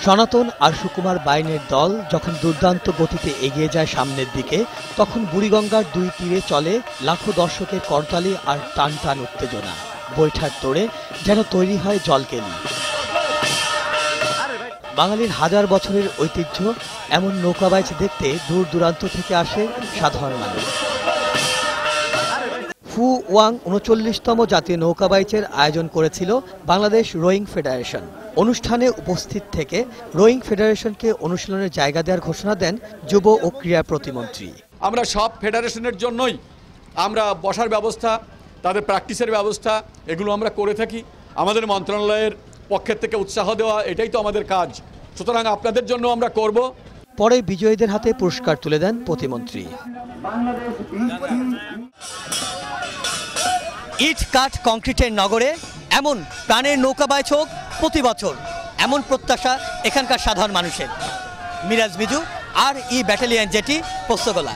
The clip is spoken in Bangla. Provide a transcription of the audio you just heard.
সনাতন আর সুকুমার বাইনের দল যখন দুর্দান্ত গতিতে এগিয়ে যায় সামনের দিকে, তখন বুড়িগঙ্গার দুই তীরে চলে লাখো দর্শকের করতালি আর টান টান উত্তেজনা। বৈঠার তোড়ে যেন তৈরি হয় জলকেলি। বাঙালির হাজার বছরের ঐতিহ্য এমন নৌকাবাইচ দেখতে দূর দূরান্ত থেকে আসে সাধারণ মানুষ। ফু ওয়াং ৩৯তম জাতীয় নৌকাবাইচের আয়োজন করেছিল বাংলাদেশ রোয়িং ফেডারেশন। অনুষ্ঠানে উপস্থিত থেকে রোয়িং ফেডারেশনকে অনুশীলনের জায়গা দেওয়ার ঘোষণা দেন যুব ও ক্রীড়া প্রতিমন্ত্রী। আমরা সব ফেডারেশনের জন্যই আমরা বসার ব্যবস্থা, তাদের প্র্যাকটিসের ব্যবস্থা এগুলো আমরা করে থাকি। আমাদের মন্ত্রণালয়ের পক্ষের থেকে উৎসাহ দেওয়া, এটাই তো আমাদের কাজ। সুতরাং আপনাদের জন্য আমরা করব। পরে বিজয়ীদের হাতে পুরস্কার তুলে দেন প্রতিমন্ত্রী। ইট কাঠ কংক্রিটের নগরে এমন প্রাণের নৌকাবাইচ হোক প্রতি বছর, এমন প্রত্যাশা এখানকার সাধারণ মানুষের। মিরাজ মিজু, আর ই ব্যাটালিয়ন জেটি, পোস্তগোলা।